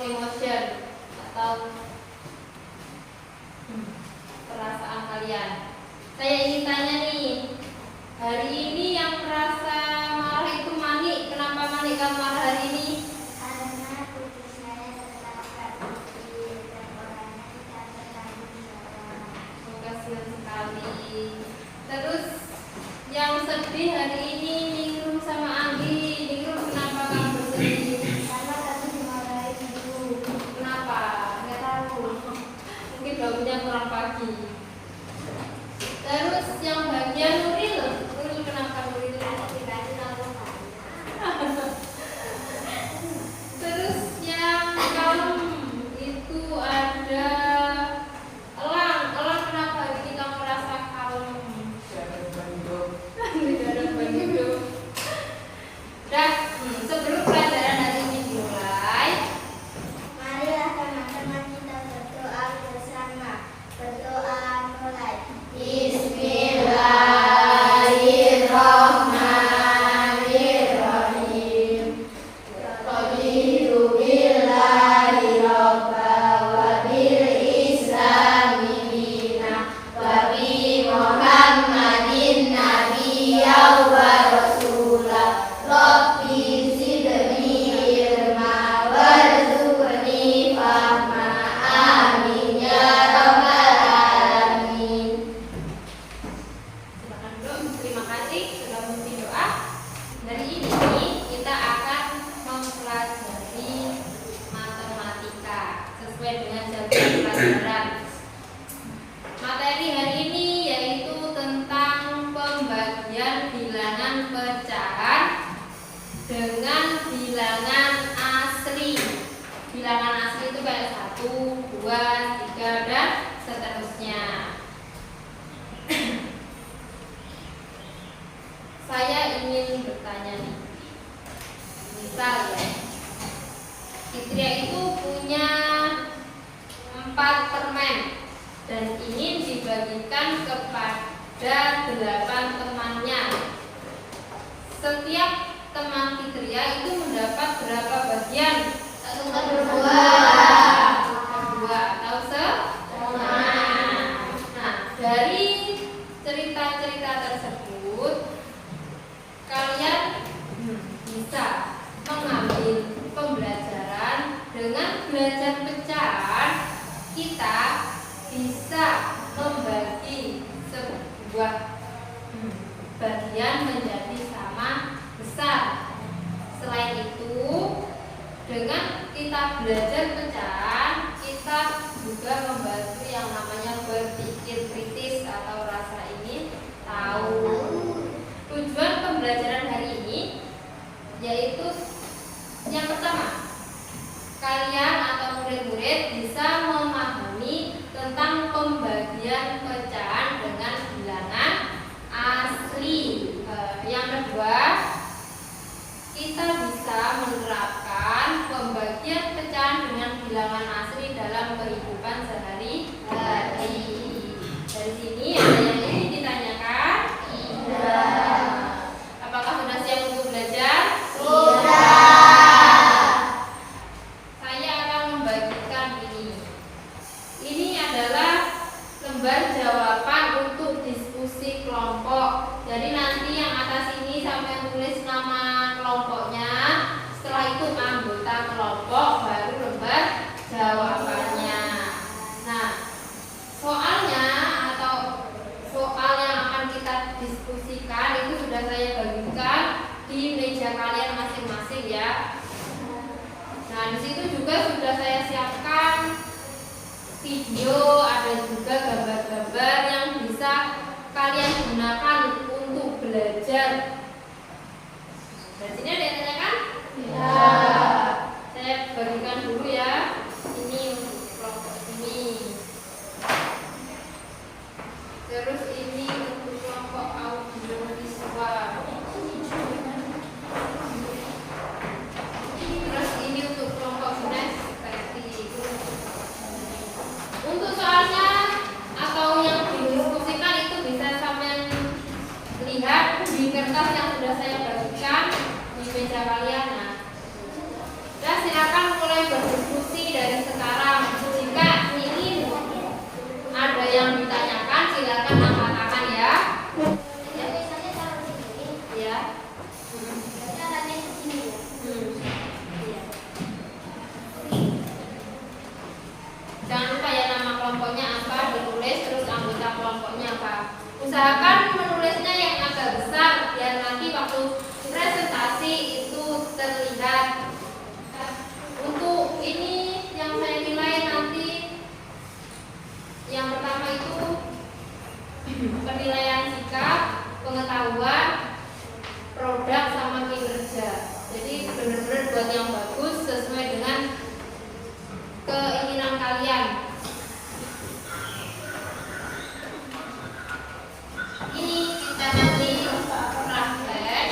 emotion atau perasaan kalian. Saya ingin tanya nih, hari ini yang merasa marah itu Mani. Kenapa Mani kamu marah hari ini? Karena kucing saya tertabrak di tengkoraknya tidak tertanggung jawab. Kasihan sekali. Terus yang sedih hari ini Ningrum sama Anggi. Ningrum, kenapa kamu bersedih? Karena kami dimarahi ibu. Kenapa? Nggak tahu. Mungkin bangunnya kurang pagi. Terus yang bagian Nuril, Nuril kenapa Nuril? Dikasih tahu Terus yang kalem itu ada Elang. Elang, kenapa hari ini kamu merasa kalem? Tidak ada beban hidup. Dah, sebelum pelajaran hari ini dimulai, Marilah teman-teman kita berdoa bersama. Berdoa mulai. Bismillahirrahmanirrahim. Raditu billahi robba wa bil islami dina wa bi Muhammadin nabiyya wa rasula. Rabbi zidni ilma warzuqni fahma. Amin ya rabbal alamin. silakan dulu. Terima kasih sudah memimpin doa. Dari ini kita akan mempelajari matematika sesuai dengan jadwal pelajaran. Materi hari ini yaitu tentang pembagian bilangan pecahan dengan bilangan asli. Bilangan asli itu kayak 1, 2, 3 dan seterusnya. Saya ingin bertanya nih. Misal ya, Fitria itu punya 4 permen dan ingin dibagikan kepada 8 temannya. Setiap teman Fitria itu mendapat berapa bagian? 1/2 atau setengah. Nah, dari cerita-cerita tersebut kalian bisa mengambil pembelajaran. Dengan belajar pecahan, kita bisa membagi sebuah bagian menjadi sama besar. Selain itu, dengan kita belajar pecahan, kita juga membantu yang namanya berpikir kritis atau rasa ingin tahu. Tujuan pembelajaran hari ini yaitu yang pertama, kalian atau murid-murid bisa memahami tentang pembagian pecahan dengan bilangan asli. Yang kedua, kita bisa menerapkan pembagian pecahan dengan bilangan asli dalam kehidupan sehari-hari. Dari sini ada yang ingin ditanyakan? Tidak. Apakah sudah siap untuk belajar? Sudah. Saya akan membagikan ini. Ini adalah lembar jawaban untuk diskusi kelompok. Jadi nanti yang atas ini sampai tulis nama kelompoknya. Setelah itu anggota kelompok, baru lembar jawabannya. Nah, soalnya atau soal yang akan kita diskusikan itu sudah saya bagikan di meja kalian masing-masing ya. Nah, di situ juga sudah saya siapkan video, ada juga gambar-gambar yang bisa kalian gunakan untuk belajar. Dari sini ada yang tanyakan? Ya. Saya bagikan dulu ya. Ini untuk kelompok ini. Terus ini untuk kelompok audio visual. Terus ini untuk kelompok kinestetik. Untuk soalnya atau yang bingung Usahakan menulisnya yang agak besar biar nanti waktu presentasi itu terlihat. Untuk ini yang saya nilai nanti yang pertama itu penilaian sikap, pengetahuan, produk sama kinerja. Jadi benar-benar buat yang bagus sesuai dengan keinginan kalian. Ini kita nanti praktek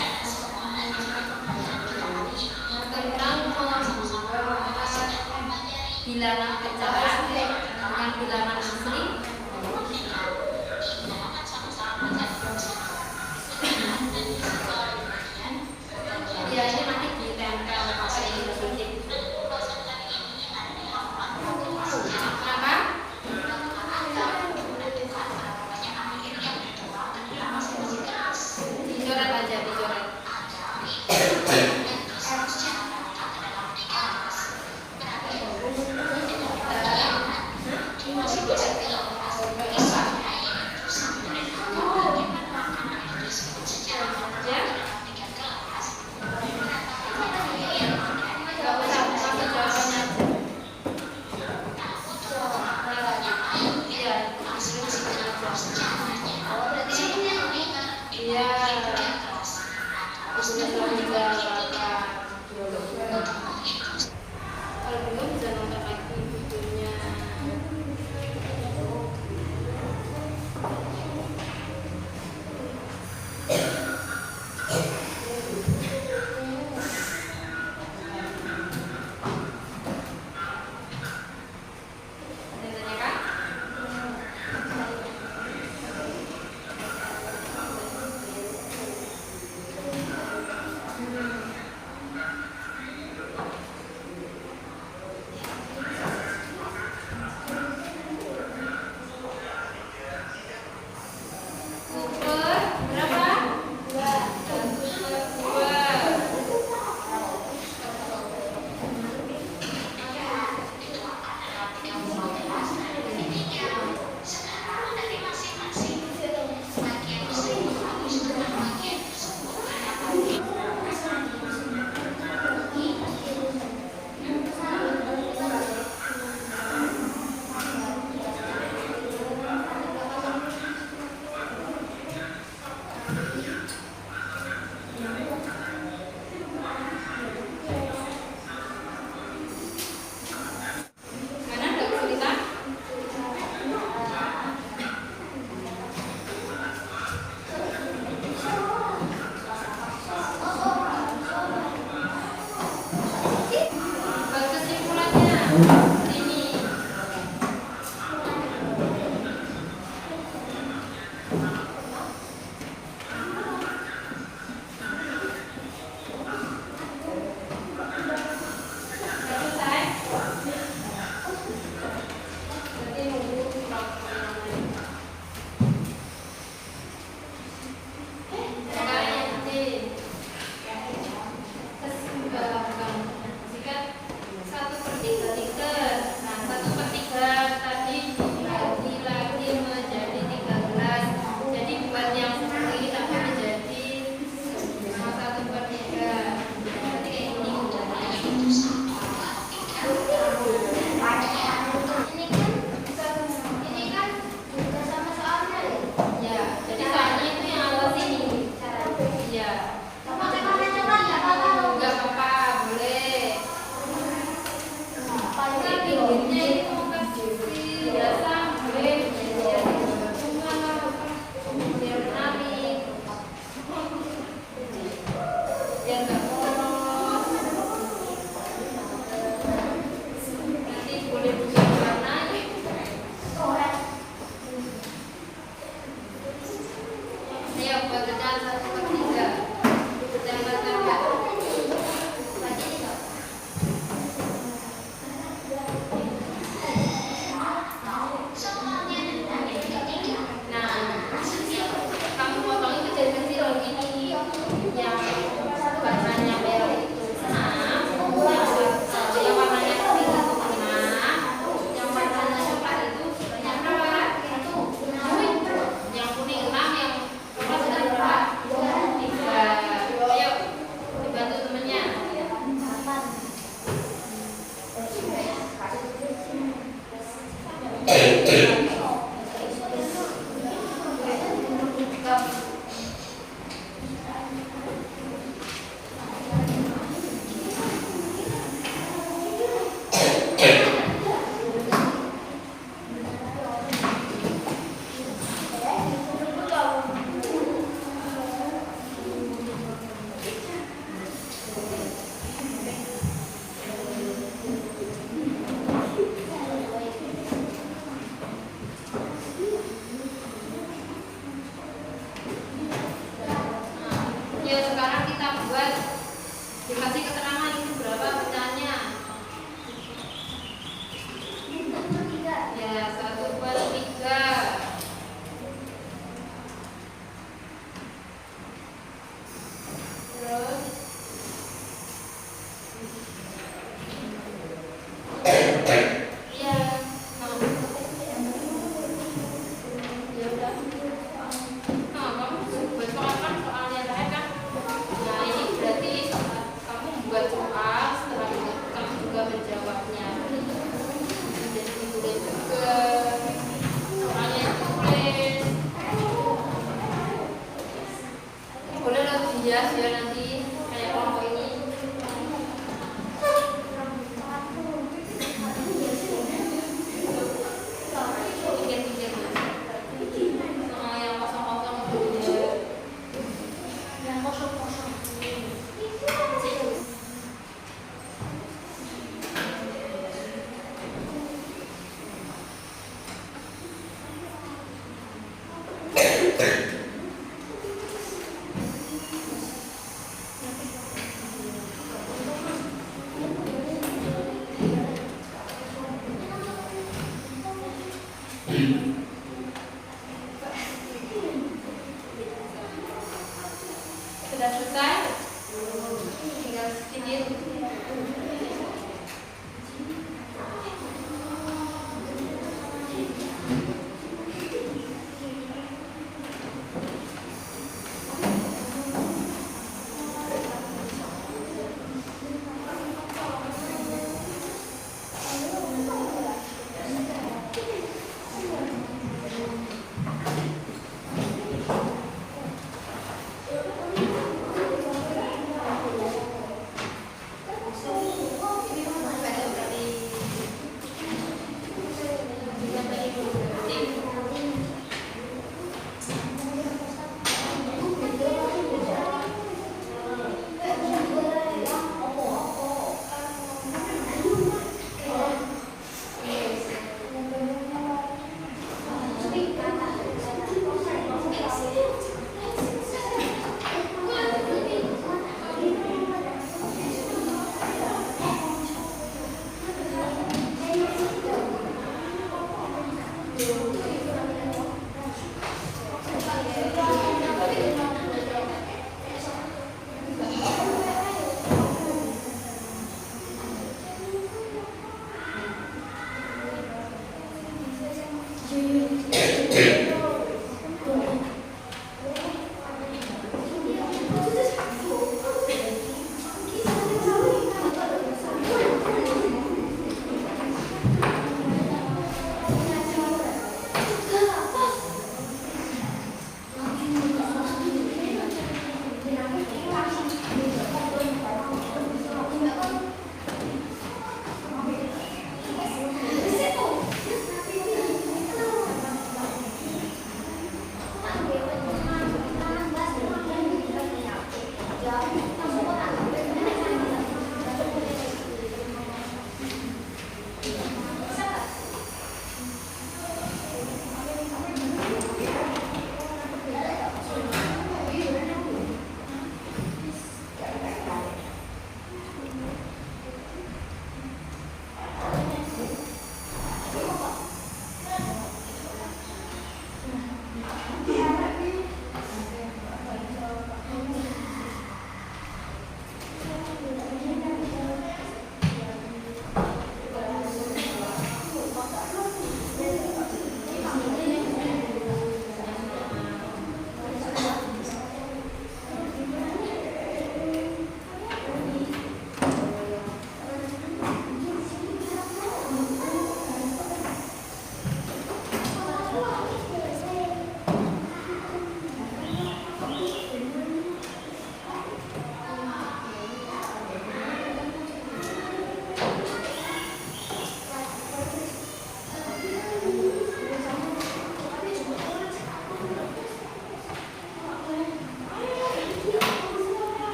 tentang bilangan pecahan dengan bilangan asli. Ya, ini nanti ditempel pakai ini sedikit. Apa? Dicoret aja, dicoret. Kalau belum bisa nonton lagi videonya. Ada yang tanya, Kak? Super berapa? 1/3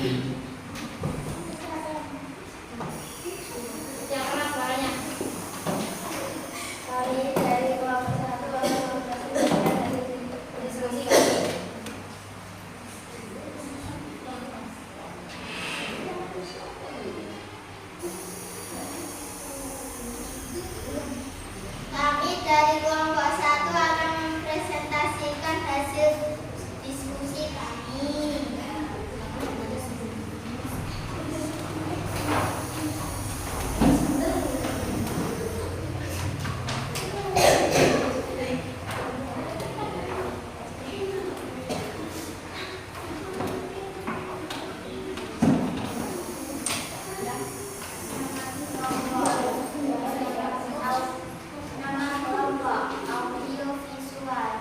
Yang keras suaranya. Kami dari kelompok 1 akan mempresentasikan diskusi kami. Kami dari kelompok 1 akan mempresentasikan hasil diskusi kami. Nama kelompok audiovisual.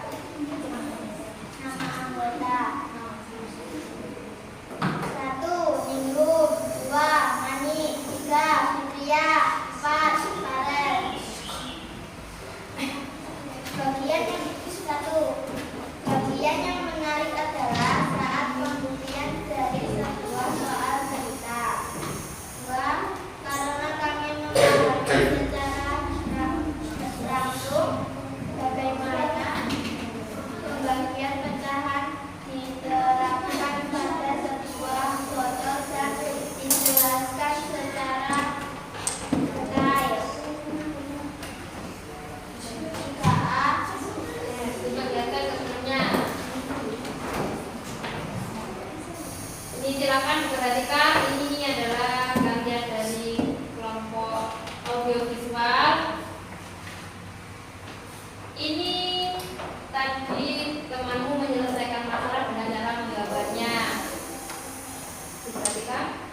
Nama anggota 1. Ningrum 2. Mani 3. Fitria 4. Farel. Bagian yang bagian yang menarik adalah saat pembuktian dari sebuah soal cerita. 2. Karena kami memahami secara langsung bagaimana pembagian pecahan diterapkan pada sebuah foto dan dijelaskan secara detail. 3A. Diperlihatkan keseluruhannya. Ini silakan diperhatikan. Ini adalah bagian dari kelompok audiovisual. Ini tadi temanmu menyelesaikan masalah dengan cara menggambarnya. Diperhatikan.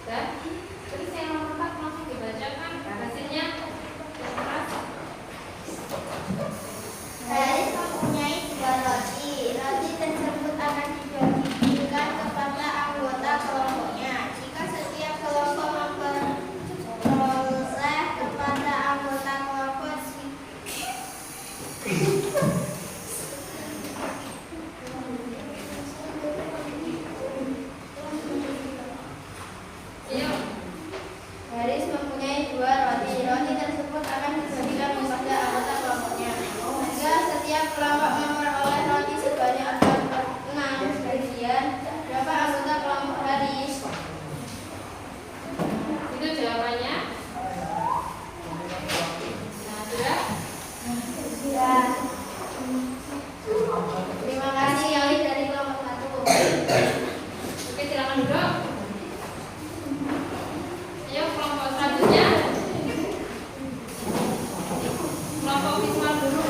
Dan terus yang nomor 4 langsung dibacakan hasilnya. Yang keras. Haris mempunyai 2 roti. Roti tersebut akan dibagikan kepada anggota kelompoknya. Jika setiap kelompok memperoleh kepada anggota kelompok Ayo. Haris mempunyai 2 roti. Roti tersebut akan dibagikan kepada anggota kelompoknya. Jika setiap kelompok memperoleh roti sebanyak 6 bagian, berapa anggota kelompok Haris? Itu jawabannya. Nah, sudah. Ya. Terima kasih Yali dari kelompok 1. Oke, silakan duduk. Ayo kelompok selanjutnya. Kelompok visual dulu.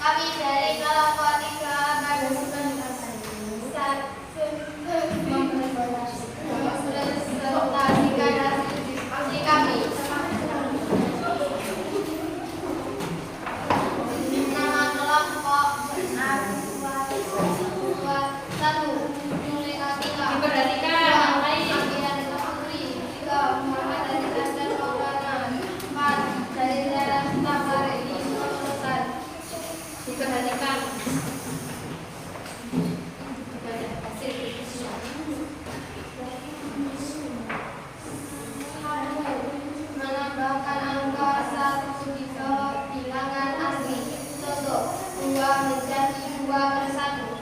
Kami dari kelompok 3 akan mempresentasikan hasil diskusi kami. Nama kelompok audiovisual 1. Mulika Tika. Diperhatikan yang lain. Akhirnya Putri. 3. Muhammad dari Azhar Maulana. 4. Dari daerah Tabari di Sulawesi. Diperhatikan. Hasil diskusi. Menambahkan angka 1 di bilangan asli. Contoh 2 menjadi 2/1.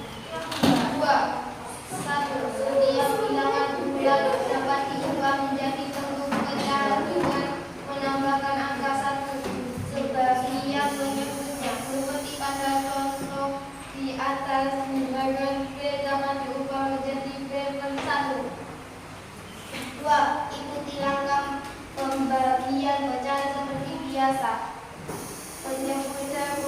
2. 1. Setiap bilangan bulat dapat diubah menjadi bentuk pecahan dengan menambahkan angka 1. Sebagian menyebutnya seperti pada contoh di atas, bilangan B dapat diubah menjadi B/1. 2. Ikuti langkah pembagian pecahan seperti biasa. Penyebutnya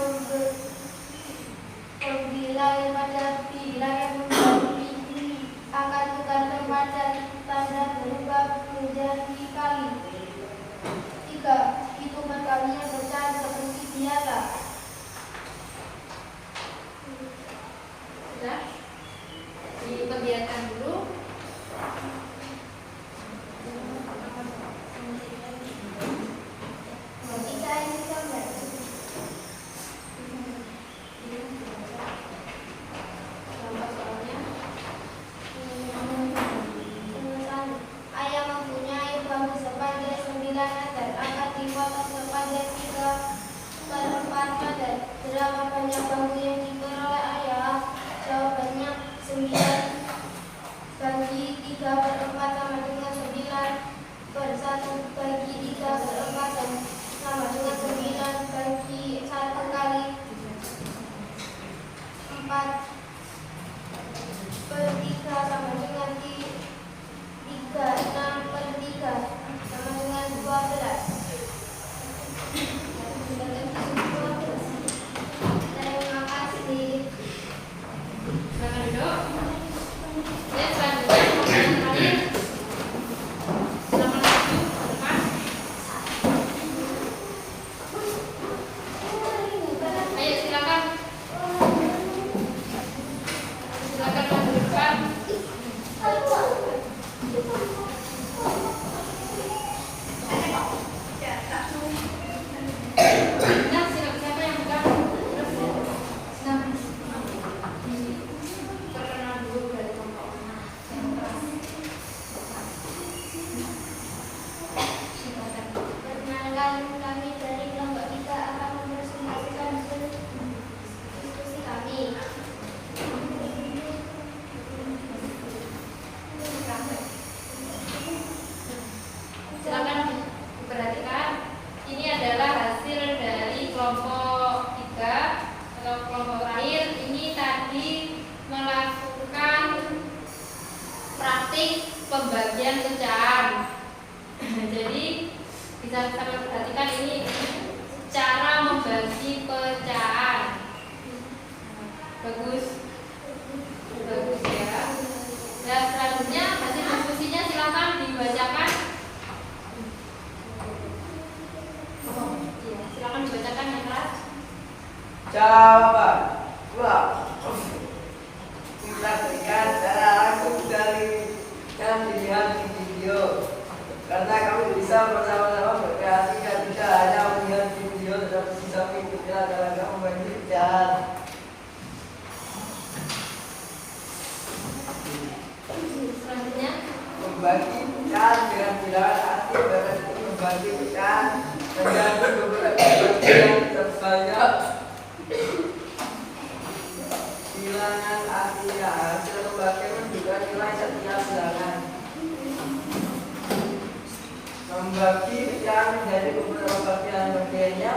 pembilangan pada bilangan menjadi akan tergantung pada tanda berubah menjadi kali. 3. Hitung perkalian pecahan seperti biasa. Sudah. Diperlihatkan dulu. Berapa banyak bangku yang ditukar oleh ayah? Jawabannya 9 bagi 3/4 sama dengan 9/1 bagi 3/4 dan sama dengan 9 bagi 1 kali 4/3 sama dengan 3. 6/3 sama dengan 12. Terima kasih. Silakan duduk. Ya, selanjutnya pertanyaan terakhir. Silakan maju ke depan. Ayo silakan. Silakan maju ke depan. Nah, siapa yang pegang? Perkenalan dulu dari kelompok. Perkenalkan, kami dari kelompok 3 akan mempresentasikan diskusi kami. Silakan diperhatikan. Ini adalah hasil dari kelompok 3 atau kelompok terakhir. Ini tadi melakukan praktik pembagian pecahan. Jadi bisa kita perhatikan ini cara membagi pecahan. Bagus, bagus ya. Dan selanjutnya hasil diskusinya silakan dibacakan. Iya, silakan dibacakan yang keras. Jawaban 2. Kita berikan cara langsung dari yang dilihat di video. Karena kami bisa bersama-sama berkreasi dan tidak hanya melihat di video, tetapi bisa mengikuti langkah-langkah membagi pecahan. Selanjutnya Membagi pecahan dengan bilangan aktif berarti membagi pecahan tergantung beberapa bagian terbanyak bilangan aktifnya. Hasil pembagian menunjukkan nilai setiap bilangan. Membagi pecahan menjadi beberapa bagiannya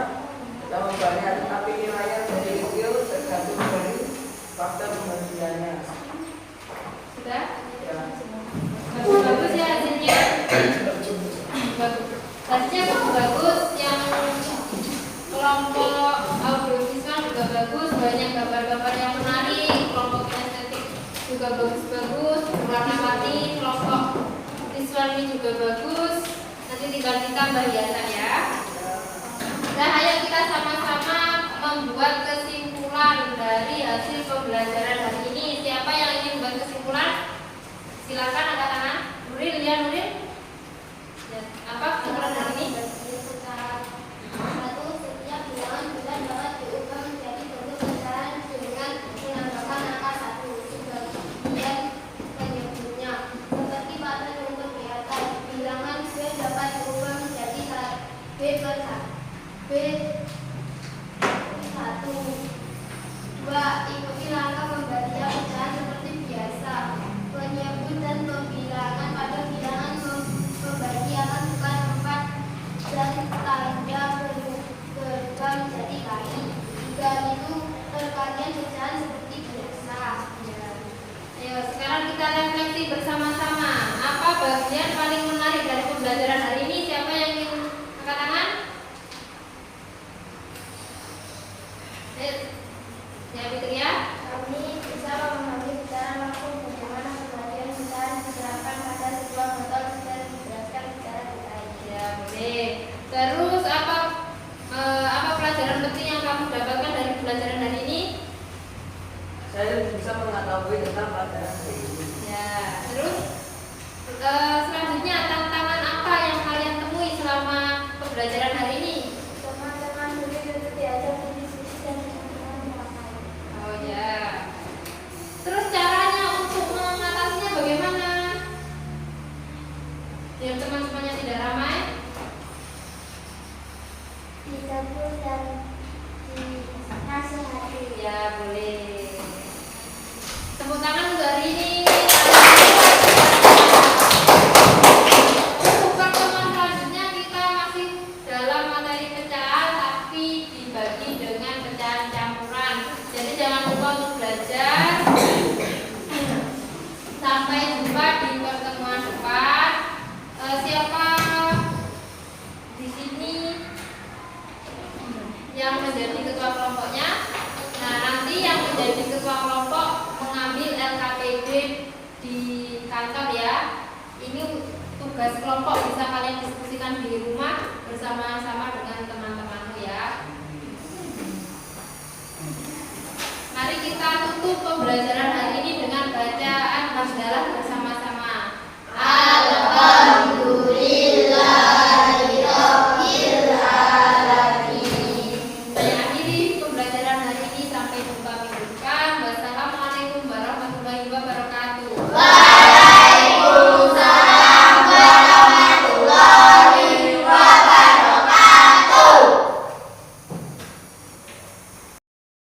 sama banyak, tetapi nilainya menjadi kecil tergantung dari faktor pembagiannya. sudah. Ya. Bagus ya hasilnya. Bagus. Hasilnya bagus. Yang kelompok audiovisual juga bagus. Banyak gambar-gambar yang menarik. Kelompok estetik juga bagus-bagus. Berwarna-warni. Kelompok visual ini juga bagus. Nanti tinggal ditambah hiasan ya. Nah, ayo kita sama-sama membuat kesimpulan dari hasil pembelajaran hari ini. Siapa yang ingin membuat kesimpulan? Silakan angkat tangan. Nuril, ya Nuril. Ya, apa kesimpulan hari ini? Satu, setiap bilangan bulan dapat diubah menjadi bentuk pecahan dengan menambahkan angka 1. Sebagian penyebutnya seperti pada contoh di atas, bilangan B dapat diubah menjadi B per 1. 2. Ikuti langkah pembagian pecahan seperti biasa. Penyebut dan pembilangan pada bilangan pembagi akan bukan 4 dan tanda berubah menjadi kali. 3. Itu perkalian pecahan seperti biasa. Ayo, sekarang kita refleksi bersama-sama. Apa bagian paling menarik dari pembelajaran hari ini? Siapa yang ingin angkat tangan? Ya, Fitria. Kami bisa memahami secara langsung bagaimana pembagian pecahan diterapkan pada sebuah botol dan dijelaskan secara detail. Ya, boleh. Terus apa pelajaran penting yang kamu dapatkan dari pembelajaran hari ini? Saya bisa mengetahui tentang pelajaran ini. Ya, terus selanjutnya tantangan apa yang kalian temui selama pembelajaran hari ini? Teman-teman dulu juga diajak berdiskusi dan menyampaikan. Oh ya. Terus caranya untuk mengatasinya bagaimana? Biar teman-temannya tidak ramai. Ditegur dan dikasih menjadi ketua kelompoknya. Nah, nanti yang menjadi ketua kelompok mengambil LKPD di kantor ya. Ini tugas kelompok bisa kalian diskusikan di rumah bersama-sama dengan teman-temanmu ya. Mari kita tutup pembelajaran hari ini dengan bacaan basmalah